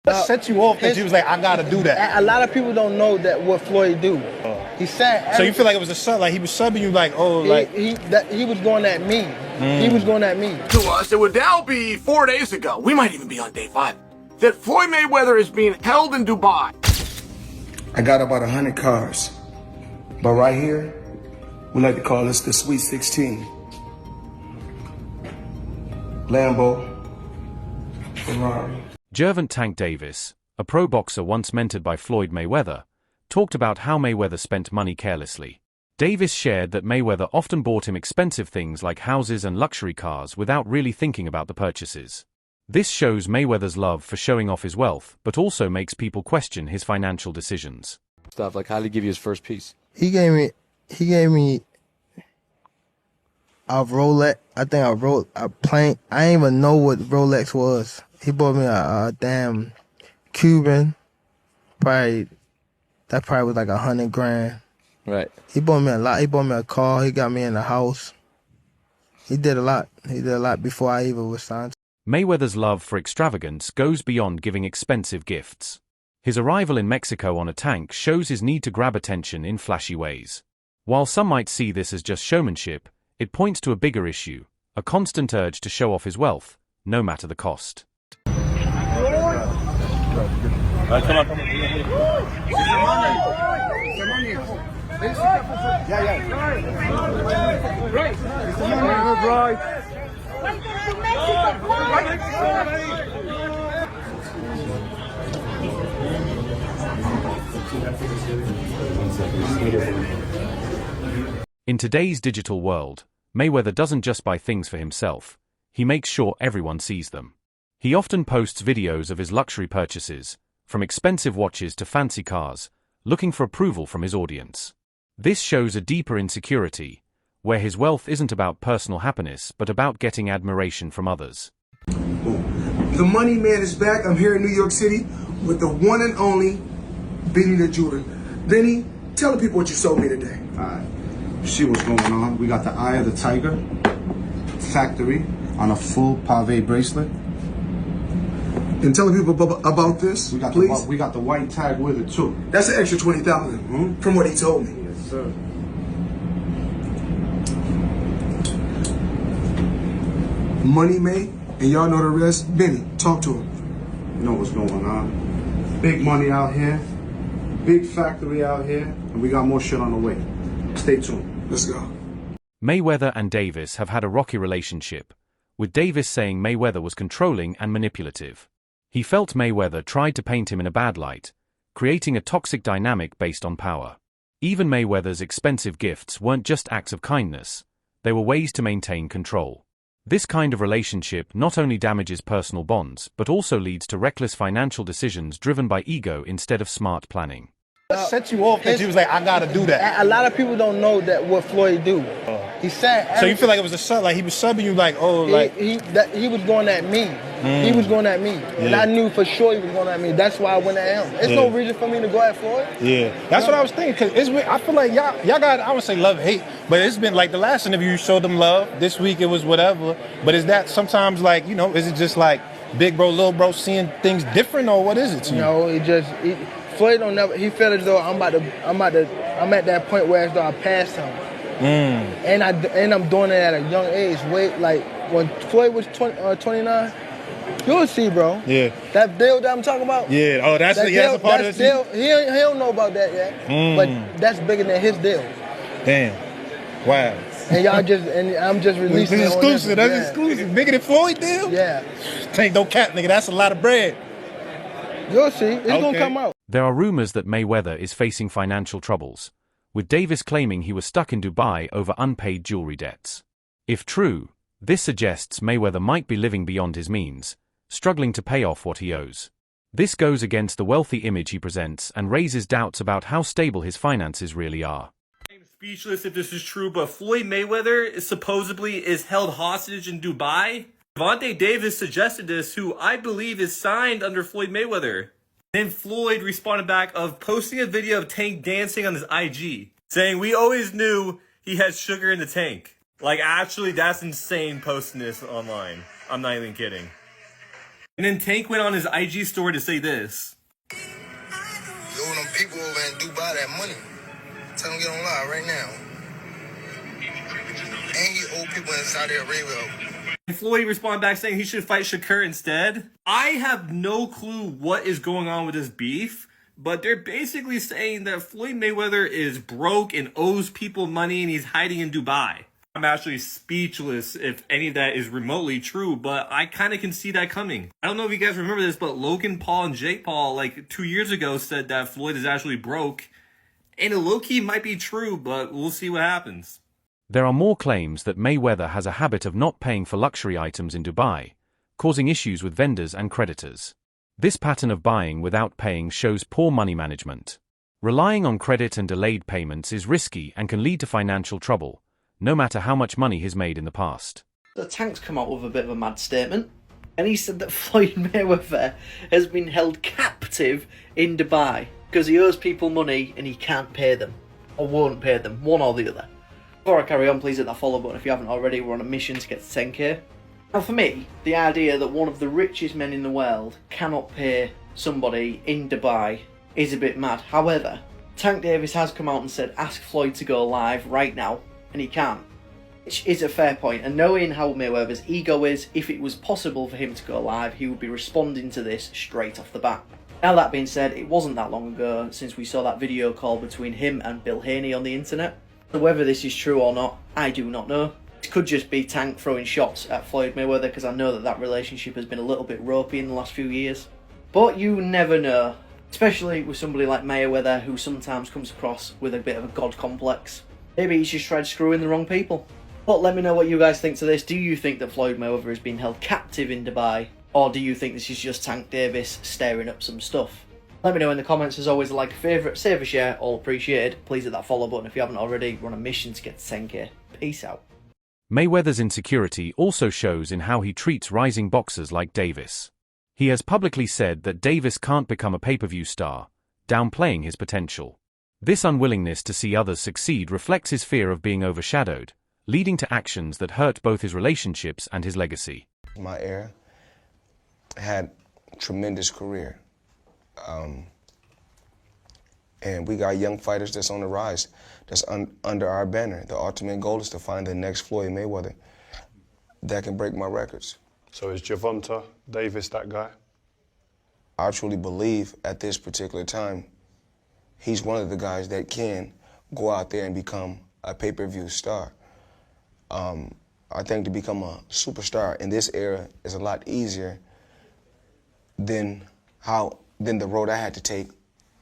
Set you off that you was like, I gotta do that. A lot of people don't know that what Floyd do. He said. So you feel like it was a sub, like he was subbing you, like, oh, like he was going at me. He was going at me. To us, it would now be 4 days ago. We might even be on day 5. That Floyd Mayweather is being held in Dubai. I got about 100 cars, but right here, we like to call this the Sweet 16. Lambo, Ferrari. Gervonta Davis, a pro boxer once mentored by Floyd Mayweather, talked about how Mayweather spent money carelessly. Davis shared that Mayweather often bought him expensive things like houses and luxury cars without really thinking about the purchases. This shows Mayweather's love for showing off his wealth, but also makes people question his financial decisions. Stuff like, how did he give you his first piece? He gave me a Rolex. I think a plane. I didn't even know what Rolex was. He bought me a damn Cuban. That probably was like 100 grand. Right. He bought me a lot. He bought me a car. He got me in a house. He did a lot. He did a lot before I even was signed. Mayweather's love for extravagance goes beyond giving expensive gifts. His arrival in Mexico on a tank shows his need to grab attention in flashy ways. While some might see this as just showmanship, it points to a bigger issue, a constant urge to show off his wealth, no matter the cost. come on. In today's digital world, Mayweather doesn't just buy things for himself, he makes sure everyone sees them. He often posts videos of his luxury purchases, from expensive watches to fancy cars, looking for approval from his audience. This shows a deeper insecurity, where his wealth isn't about personal happiness but about getting admiration from others. The money man is back. I'm here in New York City with the one and only Benny the jeweler. Benny, tell the people what you sold me today. Alright, see what's going on. We got the Eye of the Tiger factory on a full pave bracelet. And tell the people about this, please. We got the white tag with it too. That's an extra 20,000 from what he told me. Yes, sir. Money made, and y'all know the rest. Benny, talk to him. You know what's going on. Big money out here, big factory out here, and we got more shit on the way. Stay tuned. Let's go. Mayweather and Davis have had a rocky relationship, with Davis saying Mayweather was controlling and manipulative. He felt Mayweather tried to paint him in a bad light, creating a toxic dynamic based on power. Even Mayweather's expensive gifts weren't just acts of kindness, they were ways to maintain control. This kind of relationship not only damages personal bonds but also leads to reckless financial decisions driven by ego instead of smart planning. Set you off that you was like, I gotta do that. A lot of people don't know that what Floyd do. He said. So you feel like it was a sub, like he was subbing you, like, oh, like he was going at me. He was going at me, and I knew for sure he was going at me. That's why I went at him. There's no reason for me to go at Floyd. Yeah, that's what I was thinking. Cause I feel like y'all got, I would say love hate, but it's been like the last interview you showed them love. This week it was whatever. But is that sometimes like, you know, is it just like big bro, little bro seeing things different, or what is it to you? No, Floyd don't never. He felt as though I'm at that point where as though I passed him. And I'm doing it at a young age. Wait, like when Floyd was 29, you'll see, bro. Yeah. That deal that I'm talking about. Yeah. Oh, that's a part of the deal. He don't know about that yet. But that's bigger than his deal. Damn. Wow. And I'm just releasing This it. exclusive. That's exclusive. Bigger than Floyd deal. Yeah. Ain't no cap, nigga. That's a lot of bread. You'll see. It's gonna come out. There are rumors that Mayweather is facing financial troubles, with Davis claiming he was stuck in Dubai over unpaid jewelry debts. If true, this suggests Mayweather might be living beyond his means, struggling to pay off what he owes. This goes against the wealthy image he presents and raises doubts about how stable his finances really are. I'm speechless if this is true, but Floyd Mayweather supposedly is held hostage in Dubai. Gervonta Davis suggested this, who I believe is signed under Floyd Mayweather. Then Floyd responded back of posting a video of Tank dancing on his IG, saying, "We always knew he had sugar in the tank." Like, actually, that's insane posting this online. I'm not even kidding. And then Tank went on his IG story to say this. You owe them people over in Dubai that money. Tell them to get on live right now. And you owe people in Saudi Arabia. And Floyd responded back saying he should fight Shakur instead. I have no clue what is going on with this beef, but they're basically saying that Floyd Mayweather is broke and owes people money and he's hiding in Dubai. I'm actually speechless if any of that is remotely true, but I kind of can see that coming. I don't know if you guys remember this, but Logan Paul and Jake Paul, like 2 years ago, said that Floyd is actually broke. And it low-key might be true, but we'll see what happens. There are more claims that Mayweather has a habit of not paying for luxury items in Dubai, causing issues with vendors and creditors. This pattern of buying without paying shows poor money management. Relying on credit and delayed payments is risky and can lead to financial trouble, no matter how much money he's made in the past. The Tank's come out with a bit of a mad statement, and he said that Floyd Mayweather has been held captive in Dubai because he owes people money and he can't pay them, or won't pay them, one or the other. Before I carry on, please hit that follow button if you haven't already. We're on a mission to get to 10k. Now for me, the idea that one of the richest men in the world cannot pay somebody in Dubai is a bit mad. However, Tank Davis has come out and said ask Floyd to go live right now, and he can't. Which is a fair point, and knowing how Mayweather's ego is, if it was possible for him to go live, he would be responding to this straight off the bat. Now that being said, it wasn't that long ago since we saw that video call between him and Bill Haney on the internet. So whether this is true or not, I do not know. It could just be Tank throwing shots at Floyd Mayweather, because I know that that relationship has been a little bit ropey in the last few years. But you never know, especially with somebody like Mayweather, who sometimes comes across with a bit of a god complex. Maybe he's just tried to screw in the wrong people. But let me know what you guys think to this. Do you think that Floyd Mayweather is being held captive in Dubai? Or do you think this is just Tank Davis stirring up some stuff? Let me know in the comments. As always, like, a favourite, save a share, all appreciated. Please hit that follow button if you haven't already. We're on a mission to get to 10k. Peace out. Mayweather's insecurity also shows in how he treats rising boxers like Davis. He has publicly said that Davis can't become a pay-per-view star, downplaying his potential. This unwillingness to see others succeed reflects his fear of being overshadowed, leading to actions that hurt both his relationships and his legacy. My era had a tremendous career. And we got young fighters that's on the rise, that's under our banner. The ultimate goal is to find the next Floyd Mayweather that can break my records. So is Gervonta Davis that guy? I truly believe at this particular time, he's one of the guys that can go out there and become a pay-per-view star. I think to become a superstar in this era is a lot easier than the road I had to take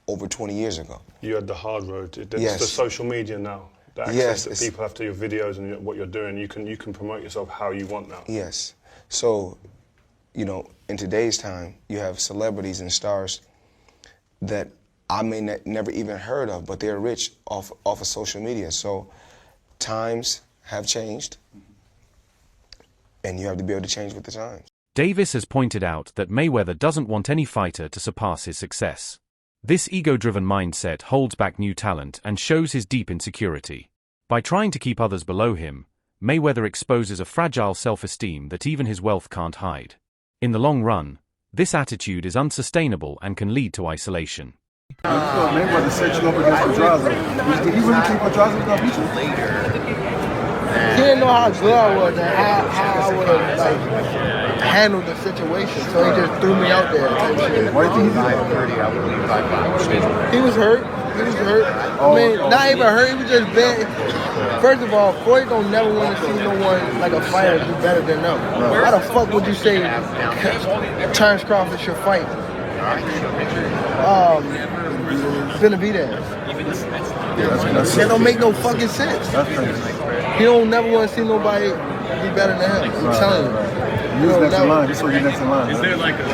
over 20 years ago. You had the hard road. It's Yes. the social media now. The access Yes, that people have to your videos and what you're doing. You can promote yourself how you want now. Yes. So, you know, in today's time, you have celebrities and stars that I may never even heard of, but they're rich off of social media. So times have changed, and you have to be able to change with the times. Davis has pointed out that Mayweather doesn't want any fighter to surpass his success. This ego-driven mindset holds back new talent and shows his deep insecurity. By trying to keep others below him, Mayweather exposes a fragile self-esteem that even his wealth can't hide. In the long run, this attitude is unsustainable and can lead to isolation. Mayweather set you up against Pedraza. Did you really think Pedraza was gonna beat you? He didn't know how good I was and how I would have handled the situation, so he just threw me out there. Why do you think he did? He was hurt. He was hurt. I mean, not even hurt. He was just bad. First of all, Floyd don't never want to see no one like a fighter do better than them. Why the fuck would you say Terrence Crawford should fight Benavidez? That don't make no fucking sense. He don't never want to see nobody be better than him. I'm telling you. Use next in line. Just so you're next in line. Is there like a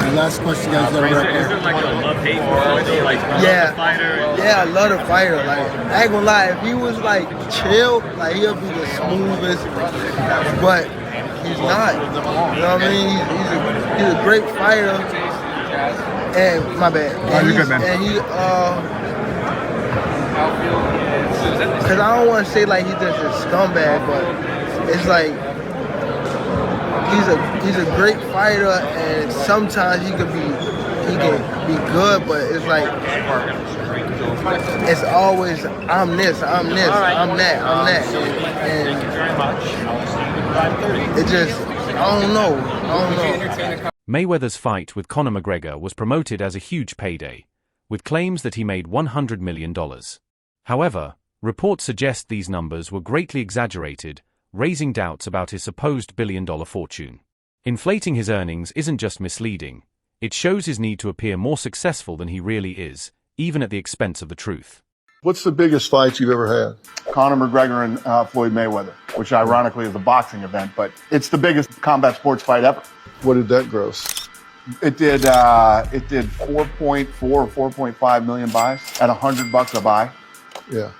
The last question, guys. is there like a love-hate war? Like, yeah, fighter? Yeah, I love the fighter. Like, I ain't gonna lie, if he was like chill, like he'll be the smoothest. But he's not. You know what I mean? He's a great fighter. And my bad. And you're good, man. And he because I don't want to say like he's just a scumbag, but it's like he's a great fighter, and sometimes he can be good, but it's like it's always I'm this, I'm that, and it just I don't know. Mayweather's fight with Conor McGregor was promoted as a huge payday, with claims that he made $100 million. However, reports suggest these numbers were greatly exaggerated, raising doubts about his supposed billion-dollar fortune. Inflating his earnings isn't just misleading, it shows his need to appear more successful than he really is, even at the expense of the truth. What's the biggest fight you've ever had? Conor McGregor and Floyd Mayweather, which ironically is a boxing event, but it's the biggest combat sports fight ever. What did that gross? It did 4.4 or 4.5 million buys at $100 a buy. Yeah.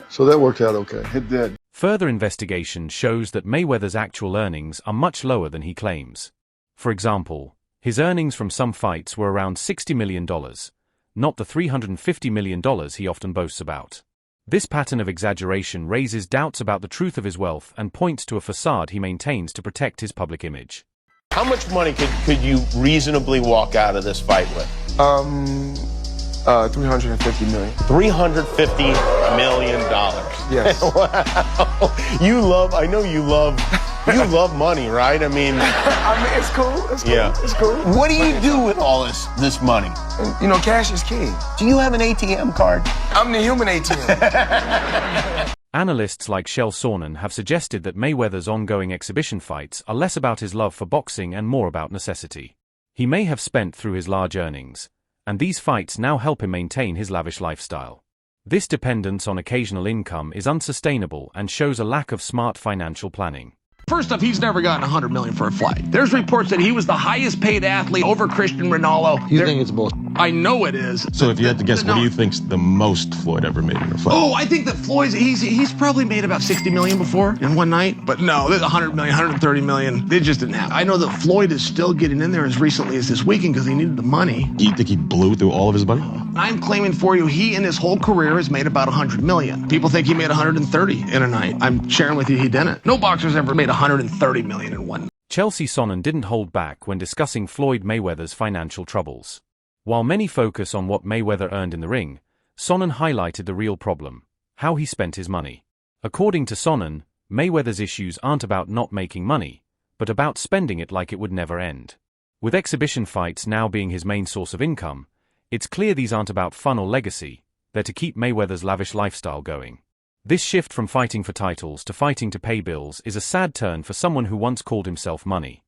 So that worked out okay. It did. Further investigation shows that Mayweather's actual earnings are much lower than he claims. For example, his earnings from some fights were around $60 million, not the $350 million he often boasts about. This pattern of exaggeration raises doubts about the truth of his wealth and points to a facade he maintains to protect his public image. How much money could you reasonably walk out of this fight with? 350 million. $350 million. Yes. Wow. I know you love money, right? I mean, it's cool. It's cool. Yeah. It's cool. What do you do with all this money? You know, cash is king. Do you have an ATM card? I'm the human ATM. Analysts like Shel Sonnen have suggested that Mayweather's ongoing exhibition fights are less about his love for boxing and more about necessity. He may have spent through his large earnings, and these fights now help him maintain his lavish lifestyle. This dependence on occasional income is unsustainable and shows a lack of smart financial planning. First off, he's never gotten $100 million for a fight. There's reports that he was the highest paid athlete over Christian Ronaldo. You think it's bullshit? I know it is. So if you had to guess, what do you think's the most Floyd ever made in a fight? Oh, I think that Floyd's, he's probably made about 60 million before in one night. But no, there's 100 million, 130 million. They just didn't happen. I know that Floyd is still getting in there as recently as this weekend because he needed the money. You think he blew through all of his money? I'm claiming for you, he in his whole career has made about 100 million. People think he made 130 in a night. I'm sharing with you he didn't. No boxer's ever made 130 million in one night. Chelsea Sonnen didn't hold back when discussing Floyd Mayweather's financial troubles. While many focus on what Mayweather earned in the ring, Sonnen highlighted the real problem: how he spent his money. According to Sonnen, Mayweather's issues aren't about not making money, but about spending it like it would never end. With exhibition fights now being his main source of income, it's clear these aren't about fun or legacy, they're to keep Mayweather's lavish lifestyle going. This shift from fighting for titles to fighting to pay bills is a sad turn for someone who once called himself money.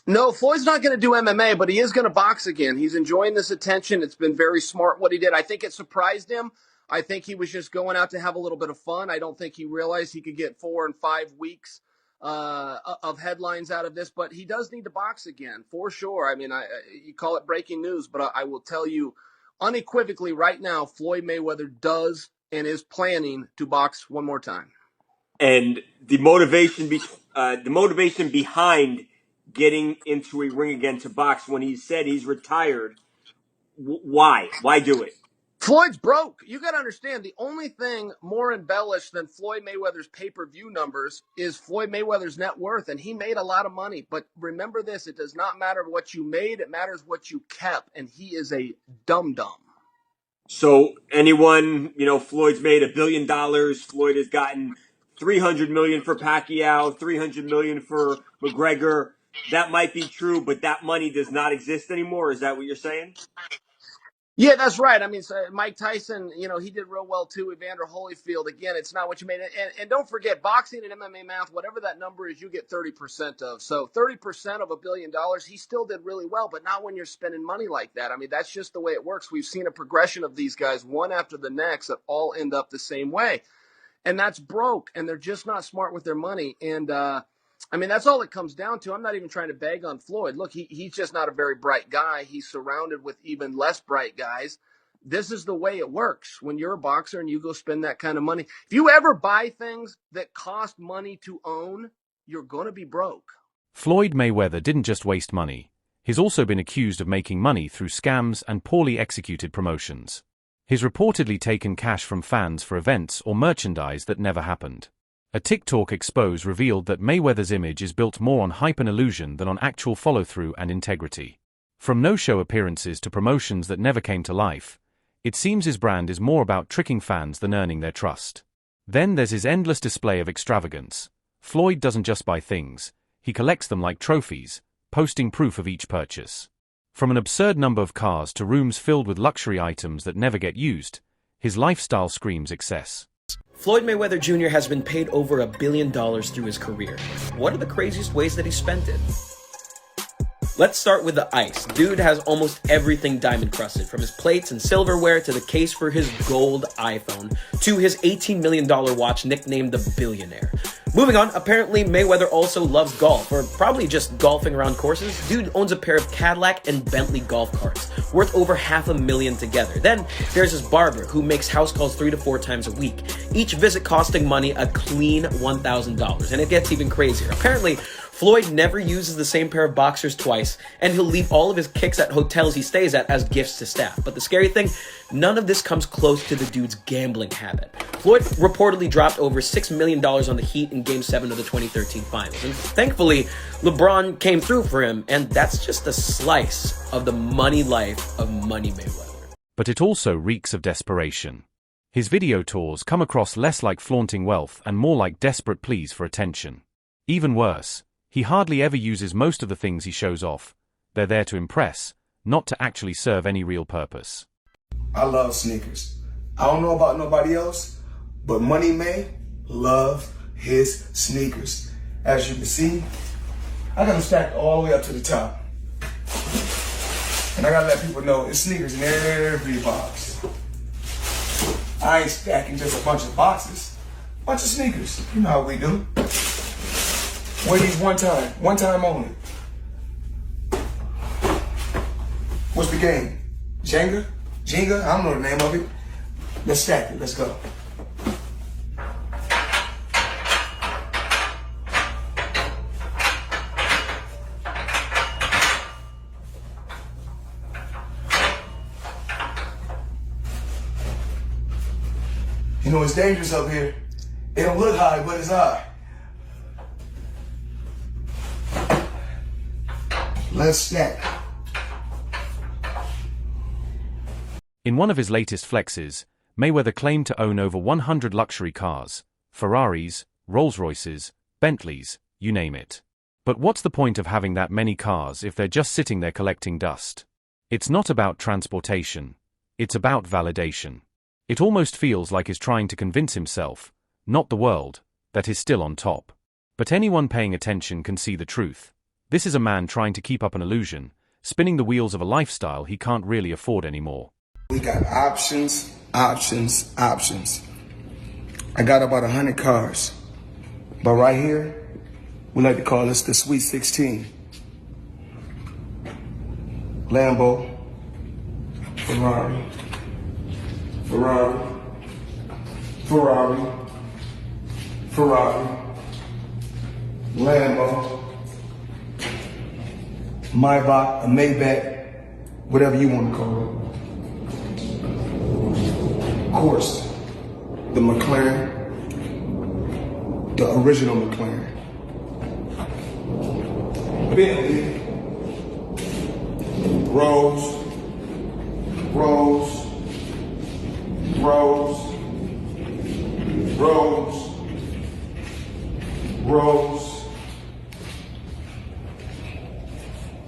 No, Floyd's not going to do MMA, but he is going to box again. He's enjoying this attention. It's been very smart what he did. I think it surprised him. I think he was just going out to have a little bit of fun. I don't think he realized he could get 4 and 5 weeks of headlines out of this, but he does need to box again, for sure. I mean, you call it breaking news, but I will tell you unequivocally right now, Floyd Mayweather does and is planning to box one more time. And the motivation behind getting into a ring again to box when he said he's retired, why do it? Floyd's broke. You got to understand, the only thing more embellished than Floyd Mayweather's pay-per-view numbers is Floyd Mayweather's net worth, and he made a lot of money. But remember this, it does not matter what you made, it matters what you kept, and he is a dum-dum. So anyone, Floyd's made $1 billion. Floyd has gotten $300 million for Pacquiao, $300 million for McGregor. That might be true, but that money does not exist anymore. Is that what you're saying? Yeah, that's right. I mean, so Mike Tyson, he did real well too. Evander Holyfield, again, it's not what you made. And don't forget, boxing and MMA math, whatever that number is, you get 30% of. So 30% of $1 billion, he still did really well, but not when you're spending money like that. I mean, that's just the way it works. We've seen a progression of these guys, one after the next, that all end up the same way. And that's broke, and they're just not smart with their money. And, I mean, that's all it comes down to. I'm not even trying to bag on Floyd. Look, he's just not a very bright guy. He's surrounded with even less bright guys. This is the way it works when you're a boxer and you go spend that kind of money. If you ever buy things that cost money to own, you're going to be broke. Floyd Mayweather didn't just waste money. He's also been accused of making money through scams and poorly executed promotions. He's reportedly taken cash from fans for events or merchandise that never happened. A TikTok expose revealed that Mayweather's image is built more on hype and illusion than on actual follow-through and integrity. From no-show appearances to promotions that never came to life, it seems his brand is more about tricking fans than earning their trust. Then there's his endless display of extravagance. Floyd doesn't just buy things, he collects them like trophies, posting proof of each purchase. From an absurd number of cars to rooms filled with luxury items that never get used, his lifestyle screams excess. Floyd Mayweather Jr. has been paid over $1 billion through his career. What are the craziest ways that he spent it? Let's start with the ice. Dude has almost everything diamond crusted, from his plates and silverware to the case for his gold iPhone to his $18 million watch nicknamed the Billionaire. Moving on, apparently Mayweather also loves golf, or probably just golfing around courses. Dude owns a pair of Cadillac and Bentley golf carts, worth over $500,000 together. Then there's his barber, who makes house calls 3 to 4 times a week, each visit costing money a clean $1,000. And it gets even crazier. Apparently, Floyd never uses the same pair of boxers twice, and he'll leave all of his kicks at hotels he stays at as gifts to staff. But the scary thing, none of this comes close to the dude's gambling habit. Floyd reportedly dropped over $6 million on the Heat in Game 7 of the 2013 Finals. And thankfully, LeBron came through for him, and that's just a slice of the money life of Money Mayweather. But it also reeks of desperation. His video tours come across less like flaunting wealth and more like desperate pleas for attention. Even worse, he hardly ever uses most of the things he shows off. They're there to impress, not to actually serve any real purpose. I love sneakers. I don't know about nobody else, but Money May love his sneakers. As you can see, I got them stacked all the way up to the top. And I gotta let people know it's sneakers in every box. I ain't stacking just a bunch of boxes, bunch of sneakers. You know how we do. Wear these one time only. What's the game? Jenga? I don't know the name of it. Let's stack it, let's go. You know, it's dangerous up here. It don't look high, but it's high. Let's stack. In one of his latest flexes, Mayweather claimed to own over 100 luxury cars, Ferraris, Rolls-Royces, Bentleys, you name it. But what's the point of having that many cars if they're just sitting there collecting dust? It's not about transportation. It's about validation. It almost feels like he's trying to convince himself, not the world, that he's still on top. But anyone paying attention can see the truth. This is a man trying to keep up an illusion, spinning the wheels of a lifestyle he can't really afford anymore. We got options. I got about 100 cars. But right here, we like to call this the Sweet 16. Lambo, Ferrari, Lambo, Maybach, a Maybach, whatever you want to call it. Of course, the McLaren, the original McLaren. Bentley, Rolls,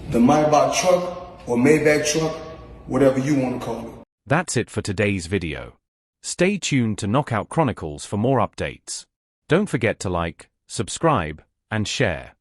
the Maybach truck or Maybach truck, whatever you want to call it. That's it for today's video. Stay tuned to Knockout Chronicles for more updates. Don't forget to like, subscribe, and share.